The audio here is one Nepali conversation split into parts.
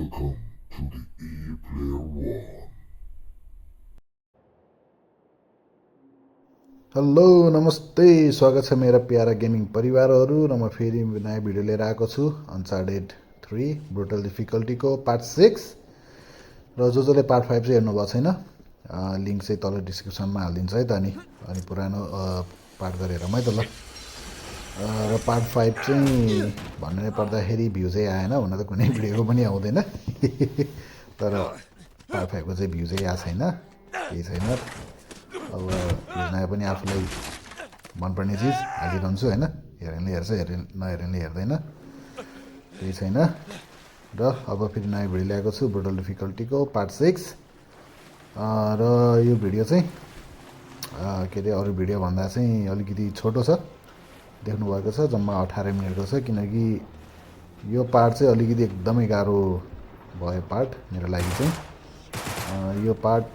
Welcome to the E-Player One. Hello नमस्ते स्वागत छ मेरा प्यारा गेमिङ परिवारहरू र म फेरि नयाँ भिडियो लिएर आएको छु अनचार्टेड 3 ब्रुटल डिफिकल्टीको पार्ट 6 र जसले पार्ट 5 चाहिँ हेर्नु भएको छैन लिङ्क चाहिँ तल डिस्क्रिप्सनमा हालिदिन्छ है त अनि पुरानो पार्ट गरेर है त ल र पार्ट 5 चाहिँ भन्नु पर्दाखेरि भ्यू चाहिँ आएन हुन त कुनै भिडियोको पनि आउँदैन तर पार्ट 5 को चाहिँ भ्यू चाहिँ आएको छैन केही छैन अब हेर्न पनि आफूलाई मनपर्ने चिज हालिरहन्छु होइन हेर्नेले हेर्छ नहेर्नेले हेर्दैन केही छैन र अब फेरि नयाँ भिडियो ल्याएको छु ब्रुटल डिफिकल्टीको पार्ट 6 र यो भिडियो चाहिँ के अरे अरू भिडियो भन्दा चाहिँ अलिकति छोटो छ देख्नुभएको छ जम्मा 18 मिनटको छ किनकि यो पार्ट चाहिँ अलिकति एकदमै गाह्रो भयो पार्ट मेरो लागि चाहिँ यो पार्ट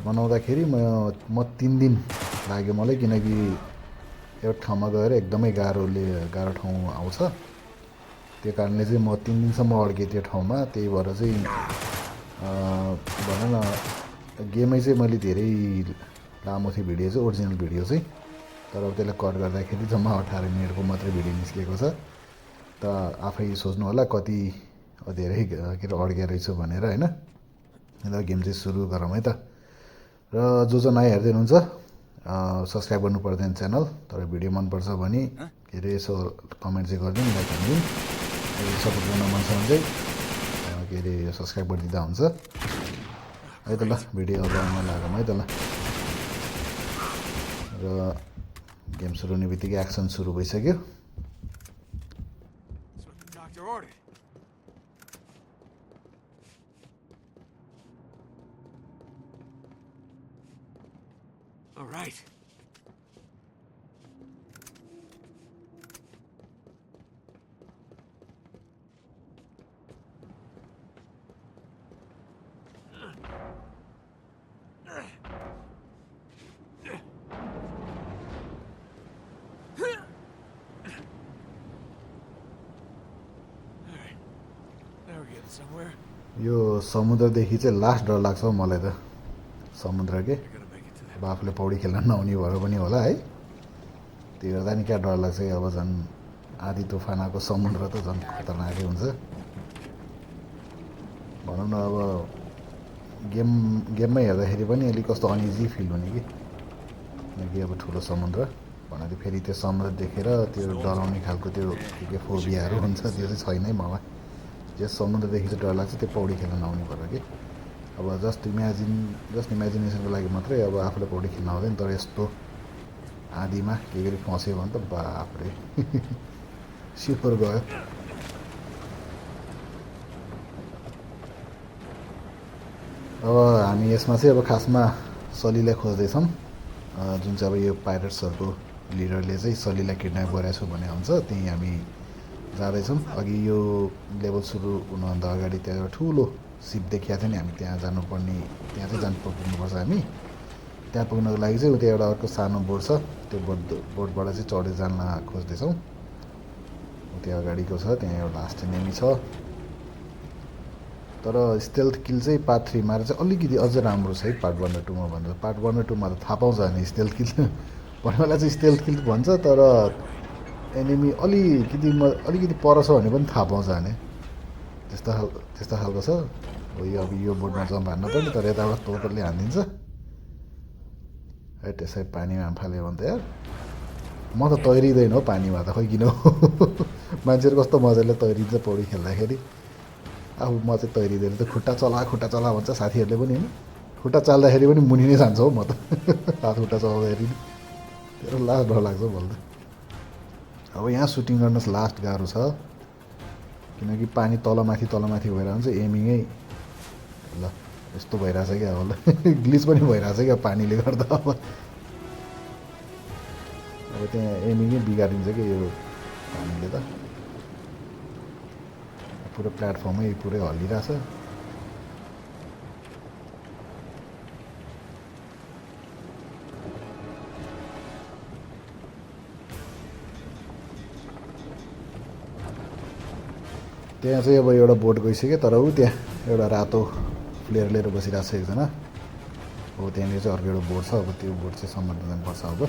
बनाउँदाखेरि म 3 दिन लाग्यो मलाई किनकि एउटा ठाउँमा गएर एकदमै गाह्रो ठाउँ आउँछ त्यो कारणले चाहिँ म 3 दिनसम्म अड्केँ त्यो ठाउँमा त्यही भएर चाहिँ भनौँ न गेमै चाहिँ मैले धेरै लामो थियो भिडियो चाहिँ ओरिजिनल भिडियो चाहिँ तर अब त्यसलाई कट गर्दाखेरि जम्मा 18 मिनटको मात्रै भिडियो निस्किएको छ त आफै सोच्नु होला कति धेरै के अरे अड्केको रहेछु भनेर होइन र गेम चाहिँ सुरु गरौँ है त र जो नयाँ हेर्दै हुनुहुन्छ सब्सक्राइब गर्नु पर्दैन च्यानल तर भिडियो मनपर्छ भने के अरे यसो कमेन्ट चाहिँ गरिदिनु लाइक गरिदिनु सपोर्ट गर्न मन छ भने चाहिँ के अरे सब्सक्राइब गरिदिँदा हुन्छ है त ल भिडियो लगाउन लागौँ है त ल र गेम सुरु हुने बित्तिकै एक्सन सुरु भइसक्यो All right. Somewhere. यो समुद्रदेखि चाहिँ लास्ट डर लाग्छ हौ मलाई त समुद्र के अब आफूले पौडी खेल्न नआउने भएर पनि होला है त्यो हेर्दा नि क्या डर लाग्छ अब झन् आधी तुफान आएको समुद्र त झन् खतरनाकै हुन्छ भनौँ न अब गेममै हेर्दाखेरि पनि अलिक कस्तो अनइजी फिल हुने कि किनकि अब ठुलो समुद्र भन्नाले फेरि त्यो समुद्र देखेर त्यो डराउने खालको त्यो के फोबियाहरू हुन्छ त्यो चाहिँ छैन है मलाई जस समुद्रदेखि चाहिँ डर लाग्छ त्यो पौडी खेल्न नआउने भएर कि अब जस्ट इमेजिनेसनको लागि मात्रै अब आफूलाई पौडी खेल्न आउँदैन तर यस्तो आधीमा के गरी फस्यो भने त बाफ्रे सिपर गयो अब हामी यसमा चाहिँ अब खासमा सलीलाई खोज्दैछौँ जुन चाहिँ अब यो पाइरेट्सहरूको लिडरले चाहिँ सलीलाई किडन्याप गरेको छु भने हुन्छ त्यहीँ हामी जाँदैछौँ अघि यो लेभल सुरु हुनुभन्दा अगाडि त्यहाँ एउटा ठुलो सिप देखिएको थियो नि हामी त्यहाँ जानुपर्ने त्यहाँ चाहिँ पुग्नुपर्छ हामी त्यहाँ पुग्नको लागि चाहिँ उता एउटा अर्को सानो बोट छ त्यो बोटबाट चाहिँ चढेर जान खोज्दैछौँ त्यहाँ अगाडिको छ त्यहाँ एउटा लास्ट एनिमी छ तर स्टेल्थ किल चाहिँ पार्ट 3 मा चाहिँ अलिकति अझ राम्रो छ है पार्ट 1 र 2 मा भन्दा पार्ट 1 र 2 मा त थाहा पाउँछ भने स्टेल्थ किल भन्ने बेला चाहिँ स्टेल्थ किल भन्छ तर एनिमी अलिकति पर छ भने पनि थाहा पाउँछ भने त्यस्तो खालको छ हो यो अब यो बोर्डमा जम्प हान्न पर्ने तर यताबाट तोतरले हानिदिन्छ है त्यसै पानीमा फाल्यो भने त यार म त तैरिँदैन हो पानीमा त खै किन हो मान्छेहरू कस्तो मजाले तैरिन्छ पौडी खेल्दाखेरि आफू म चाहिँ तैरिँदैन त खुट्टा चला भन्छ साथीहरूले पनि होइन खुट्टा चाल्दाखेरि पनि मुनि नै जान्छ हौ म त हात खुट्टा चलाउँदाखेरि तेरो लास्ट डर लाग्छ भन्छ अब यहाँ सुटिङ गर्न लास्ट गाह्रो छ किनकि पानी तलमाथि भएर हुन्छ एमिङै ल यस्तो भइरहेछ क्या अब ल ग्लिच पनि भइरहेछ क्या पानीले गर्दा अब त्यहाँ एमिङै बिगारिन्छ कि यो पानीले त पुरो प्लेटफर्मै पुरै हल्लिरहेछ त्यहाँ चाहिँ अब एउटा बोट गइसक्यो तर ऊ त्यहाँ एउटा रातो फ्लेयर लिएर बसिरहेको छ एकजना। अब त्यहाँनिर चाहिँ अर्को एउटा बोर्ड छ, अब त्यो बोर्ड चाहिँ समात्न जानुपर्छ अब।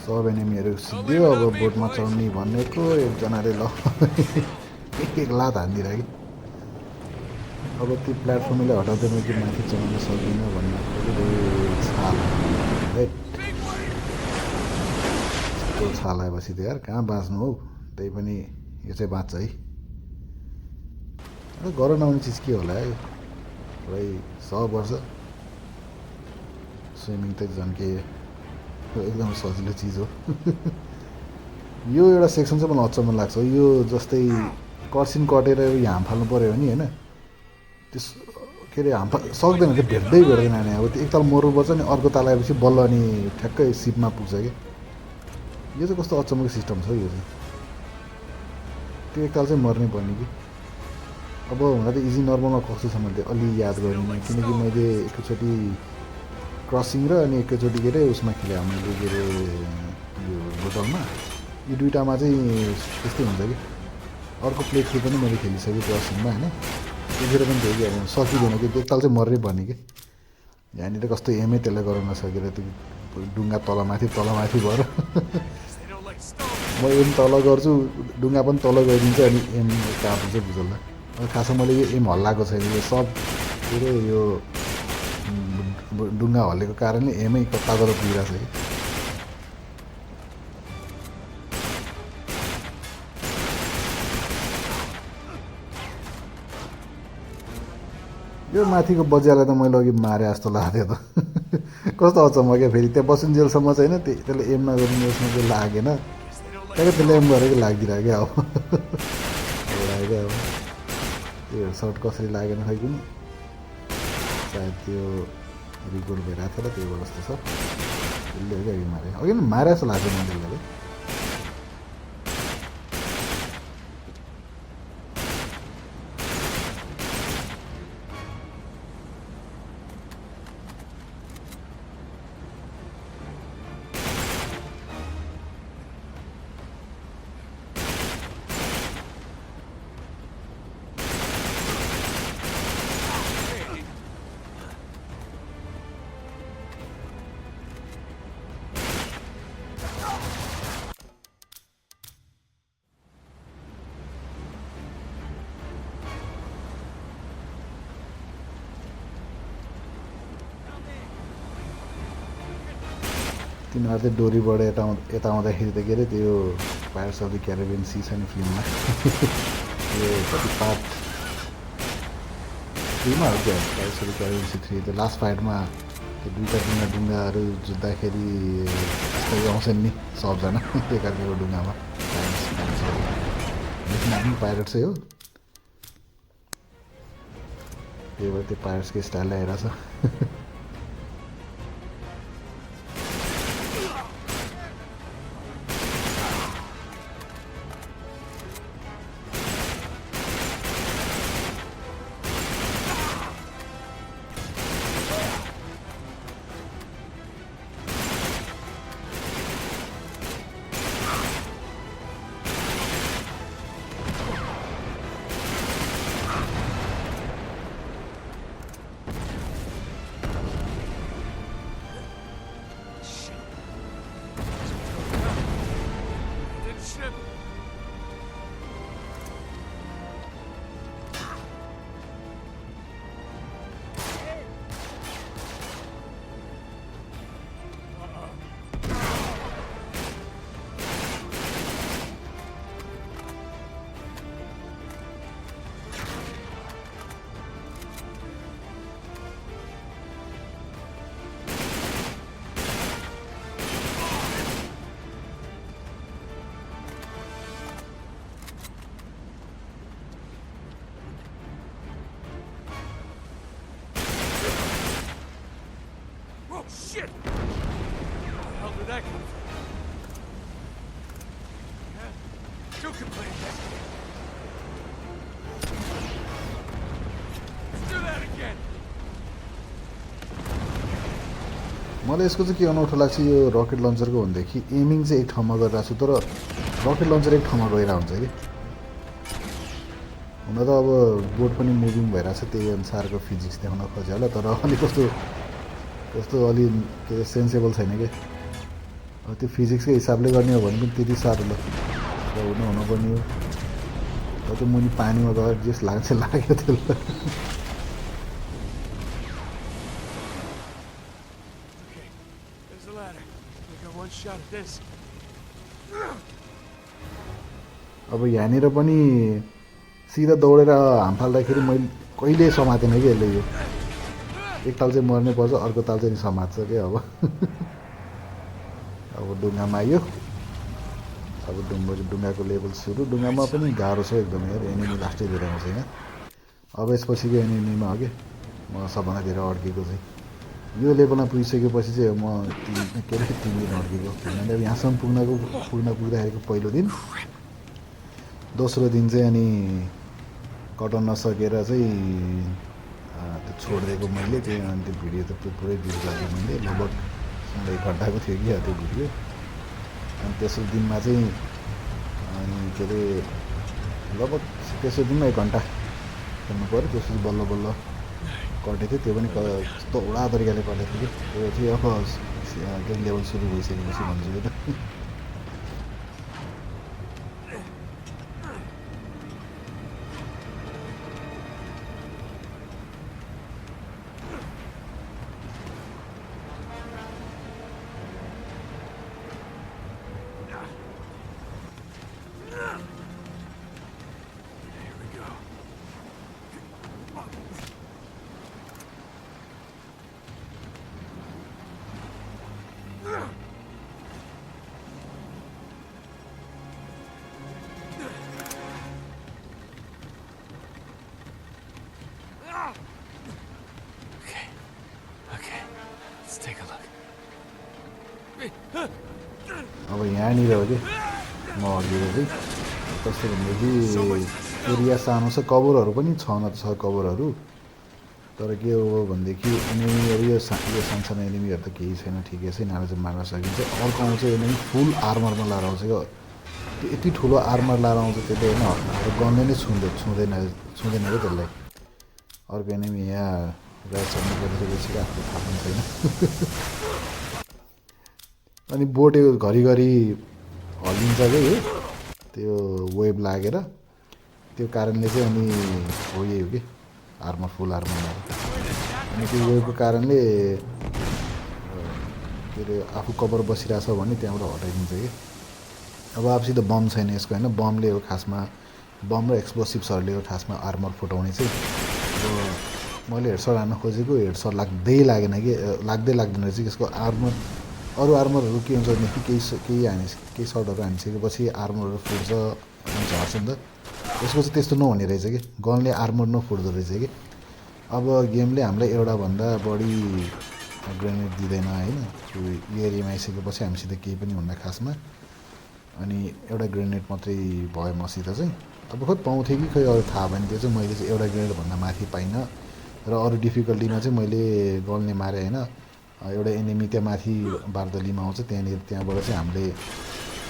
सब एनिमीहरू सिद्धियो। अब बोटमा चढ्ने भनेको एकजनाले ल एक लात हानिदिएर कि अब त्यो प्लेटफर्मले हटाउँदैन कि माथि चढ्न सक्दिनँ भन्ने छाल यस्तो छाल आएपछि त यार कहाँ बाँच्नु हौ। त्यही पनि यो चाहिँ बाँच्छ है। गर नआउने चिज के होला है पुरै 100 वर्ष। स्विमिङ त झन्के एकदम सजिलो चिज हो। यो एउटा सेक्सन चाहिँ मलाई अचम्म लाग्छ। यो जस्तै कर्सिन कटेर हाम फाल्नु पऱ्यो भने होइन त्यस के अरे हाम सक्दैन त्यो भेट्दैन नि। अब त्यो एकताल मर्नुपर्छ नि अर्को ताल आएपछि बल्ल अनि ठ्याक्कै सिपमा पुग्छ कि। यो चाहिँ कस्तो अचम्मको सिस्टम छ यो चाहिँ। त्यो एकताल चाहिँ मर्नै पर्ने कि। अब हुन त इजी नर्मलमा कस्तो छ मैले अलि याद गरिनँ किनकि मैले एकैचोटि क्रसिङ र अनि एकैचोटि के अरे उसमा खेलेँ मैले के अरे यो बोतलमा। यी दुइटामा चाहिँ त्यस्तै हुन्छ कि। अर्को प्ले थ्रु पनि मैले खेलिसकेँ क्रसिङमा होइन। त्यतिखेर पनि थियो कि अब सकिँदैन कि एकताल चाहिँ मर्नै पर्ने कि। यहाँनिर कस्तो एमै त्यसलाई गराउन नसकेर त्यो डुङ्गा तलमाथि भएर म एम तल गर्छु डुङ्गा पनि तल गरिदिन्छ अनि एम काट्नु चाहिँ बुझल्ला। खासमा मैले यो एम हल्लाएको छैन। यो सब के अरे यो डुङ्गा हल्लेको कारणले एमै कता गएर पुगिरहेको छ कि। यो माथिको बजियालाई त मैले अघि मारे जस्तो लाग्थ्यो त। कस्तो अचम्म क्या। फेरि त्यहाँ बसुन्जेलसम्म चाहिँ होइन त्यसले एम नगरिने उसमा चाहिँ लागेन त्यहाँको त्यसले एम गरेको लागिदिरहेको क्या। अब लाग्यो अब त्यो सर्ट कसरी लागेन खै कुनि सायद त्यो रिकल भइरहेको थियो र त्यो जस्तो छ। त्यसले हो क्या अघि मारे अघि मारे जस्तो लाग्छ मैले। तिनीहरू चाहिँ डोरीबाट यता आउँदाखेरि त के अरे त्यो pirates of the Caribbean sea छ नि फिल्ममा यो कति पार्ट 3मा हो क्या pirates of the Caribbean sea 3 त्यो लास्ट फाइटमा त्यो दुईवटा डुङ्गाहरू जुत्दाखेरि यस्तो आउँछन् नि सबजना एकअर्काको डुङ्गामा आफ्नो पाइरेट चाहिँ हो। त्यही भएर त्यो पायर्सको स्टाइल आइरहेछ। मलाई यसको चाहिँ के अनौठो लाग्छ यो रकेट लन्चरको भनेदेखि एमिङ चाहिँ एक ठाउँमा गरिरहेको छु तर रकेट लन्चर एक ठाउँमा गइरहेको हुन्छ कि हुन त अब बोट पनि मुभिङ भइरहेछ त्यही अनुसारको फिजिक्स देखाउन खोज्यो होला तर अलि कस्तो अलि के सेन्सेबल छैन कि अब त्यो फिजिक्सकै हिसाबले गर्ने हो भने पनि त्यति साह्रो ल हुनुपर्ने हो र त्यो मुनि पानीमा गएर जेस लाग्छ लाग्यो त्यसलाई Okay, there's the ladder. We got one shot at this. अब यहाँनिर पनि सिधा दौडेर हाम फाल्दाखेरि मैले कहिले समातेन कि यसले यो एक ताल चाहिँ मर्नै पर्छ अर्को ताल चाहिँ समात्छ क्या अब अब ढुङ्गामा आयो अब ढुङ्गाको लेभल सुरु ढुङ्गामा पनि गाह्रो छ एकदमै यार एनिमी लास्टै धेरै आउँछ यहाँ अब यसपछिको एनिमीमा हो कि म सबभन्दा धेरै अड्केको चाहिँ यो लेभलमा पुगिसकेपछि चाहिँ म के अरे 3 दिन अड्केको किनभने अब यहाँसम्म पुग्दाखेरिको पहिलो दिन दोस्रो दिन चाहिँ अनि कटाउन नसकेर चाहिँ त्यो छोडिदिएको मैले त्यही अनि त्यो भिडियो त पुरै भिडियो लाग्यो मैले लगभग 1 घन्टाको थियो कि त्यो भिडियो अनि तेस्रो दिनमा चाहिँ अनि के अरे लगभग तेस्रो दिनमा 1 घन्टा खेल्नु पऱ्यो त्यसपछि बल्ल बल्ल कटेको थियो त्यो पनि कस्तो उडा तरिकाले कटेको थियो कि त्यो चाहिँ अब गेम लेभल सुरु भइसकेपछि भन्छु यो त Here we go. Okay, let's take a look. अब यहाँनिर हो कि म अघिको चाहिँ कस्तो भनेदेखि एरिया सानो छ कभरहरू पनि छन छ कभरहरू तर के हो भनेदेखि एनिमीहरू यो सानसानो एनिमीहरू त केही छैन ठिकै छ यिनीहरू चाहिँ मार्न सकिन्छ अर्को आउँछ एनिमी फुल आर्मरमा लाएर आउँछ क्या त्यो यति ठुलो आर्मर लाएर आउँछ त्यसले होइन अब गनले नै छुँदैन क्या त्यसलाई अर्को एनिमी यहाँ राइट गरिसकेपछि आफ्नो थाहा पनि छैन अनि बोट घरिघरि हल्लिन्छ कि हो त्यो वेब लागेर त्यो कारणले चाहिँ अनि हो यही हो कि आर्मर फुल आर्मर अनि त्यो वेबको कारणले के अरे आफू कभर बसिरहेछ भने त्यहाँबाट हटाइदिन्छ कि अब आफूसित बम छैन यसको होइन बमले हो खासमा बम र एक्सप्लोसिभ्सहरूले हो खासमा आर्मर फुटाउने चाहिँ अब मैले हेडसट हान्न खोजेको हेडसट लागेन कि लाग्दैन रहेछ यसको आर्मर अरू आर्मरहरू के हुन्छ भनेदेखि केही सर्टहरू हानिसकेपछि आर्मरहरू फुट्छ अनि झर्छ नि त यसको चाहिँ त्यस्तो नहुने रहेछ कि गनले आर्मर नफुट्दो रहेछ कि अब गेमले हामीलाई एउटाभन्दा बढी ग्रेनेड दिँदैन होइन यो एरियामा आइसकेपछि हामीसित केही पनि हुन्न खासमा अनि एउटा ग्रेनेड मात्रै भयो मसित चाहिँ अब खोइ पाउँथेँ कि खोइ अरू थाहा भएन त्यो चाहिँ मैले चाहिँ एउटा ग्रेनेडभन्दा माथि पाइनँ र अरू डिफिकल्टीमा चाहिँ मैले गनले मारेँ होइन एउटा एनिमी त्यहाँ माथि बारदलीमा आउँछ त्यहाँबाट चाहिँ हामीले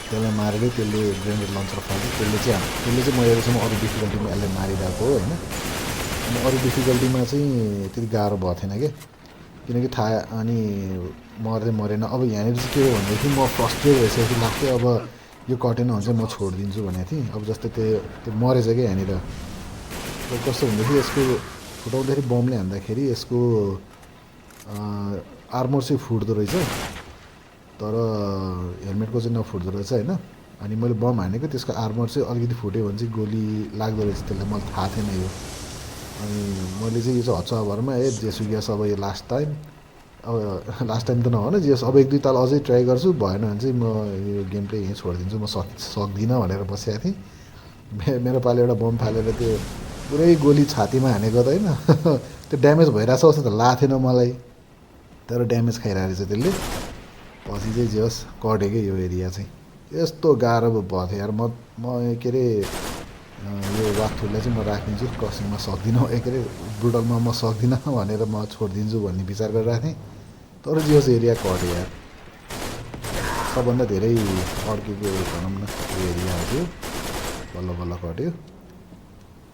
त्यसलाई मारेर त्यसले ग्रेनेड लन्चर फाल्छ त्यसले चाहिँ म अहिलेसम्म अरू डिफिकल्टीमा यसलाई मारिरहेको हो होइन अनि अरू डिफिकल्टीमा चाहिँ त्यति गाह्रो भएको थिएन कि किनकि थाहा अनि मरेन अब यहाँनिर चाहिँ के हो भनेदेखि म फ्रस्ट्रेट भइसकेपछि लाग्थ्यो अब यो कटेन भने चाहिँ म छोडिदिन्छु भनेको थिएँ अब जस्तै त्यो मरेछ क्या यहाँनिर कस्तो भनेदेखि यसको फुटाउँदाखेरि बमले हान्दाखेरि यसको आर्मर चाहिँ फुट्दो रहेछ तर हेलमेटको चाहिँ नफुट्दो रहेछ होइन अनि मैले बम हानेको त्यसको आर्मर चाहिँ अलिकति फुट्यो भने चाहिँ गोली लाग्दो रहेछ त्यसलाई मलाई थाहा थिएन यो अनि मैले चाहिँ यो चाहिँ हच्चाभरमा जेसुकै अब यो लास्ट टाइम त नभन जेस अब 1-2 ताल अझै ट्राई गर्छु भएन भने चाहिँ म यो गेम प्ले यहीँ छोडिदिन्छु म सक्दिनँ भनेर बसेको थिएँ मेरो पालि एउटा बम फालेर त्यो पुरै गोली छातीमा हानेको त होइन त्यो ड्यामेज भइरहेछ जस्तो त लाग्थेन मलाई तर ड्यामेज खाइरहेको रहेछ त्यसले पछि चाहिँ जे होस् कटेकै यो एरिया चाहिँ यस्तो गाह्रो भएको थियो यार म के अरे यो वाकथुरलाई चाहिँ म राखिदिन्छु क्रसिङमा सक्दिनँ के अरे ब्रुटलमा म सक्दिनँ भनेर म छोडिदिन्छु भन्ने विचार गरिरहेको थिएँ तर जियोस एरिया कट्यो यार सबभन्दा धेरै अड्केको भनौँ न यो एरिया हो त्यो बल्ल बल्ल कट्यो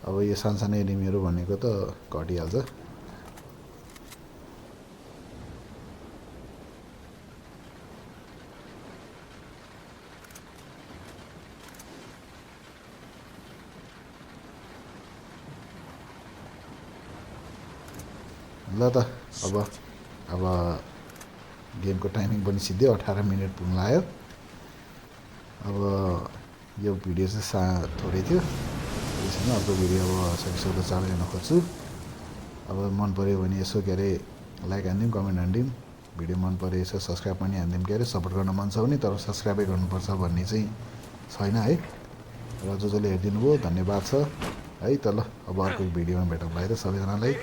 अब यो सानसानो एनिमीहरू भनेको त घटिहाल्छ ल त अब गेमको टाइमिङ पनि सिधै 18 मिनट पुग्न लाग्यो अब यो भिडियो चाहिँ थोरै थियो त्यसैले अर्को भिडियो अब सकिसक्दो चाँडै हेर्न खोज्छु अब मन पऱ्यो भने यसो के अरे लाइक हानिदिउँ कमेन्ट हानिदिउँ भिडियो मन पऱ्यो यसो सब्सक्राइब पनि हानिदिउँ के अरे सपोर्ट गर्न मन छ भने तर सब्सक्राइबै गर्नुपर्छ भन्ने चाहिँ छैन है र जसले हेरिदिनु भयो धन्यवाद छ है त ल अब अर्को भिडियोमा भेटौँ है त सबैजनालाई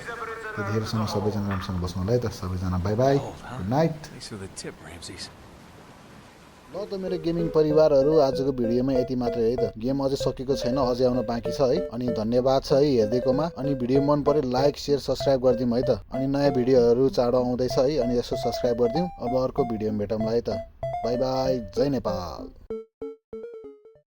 त्यतिखेरसम्म सबैजना राम्रोसँग बस्नु होला है त सबैजना by by good night Thanks for the tip, Ramses. ल त मेरो गेमिङ परिवारहरू आजको भिडियोमा यति मात्रै है त गेम अझै सकेको छैन अझै आउन बाँकी छ है अनि धन्यवाद छ है हेरिदिएकोमा अनि भिडियो मन पऱ्यो लाइक सेयर सब्सक्राइब गरिदिउँ है त अनि नयाँ भिडियोहरू चाँडो आउँदैछ है अनि यसो सब्सक्राइब गरिदिउँ अब अर्को भिडियोमा भेटौँला है त बाई बाई जय नेपाल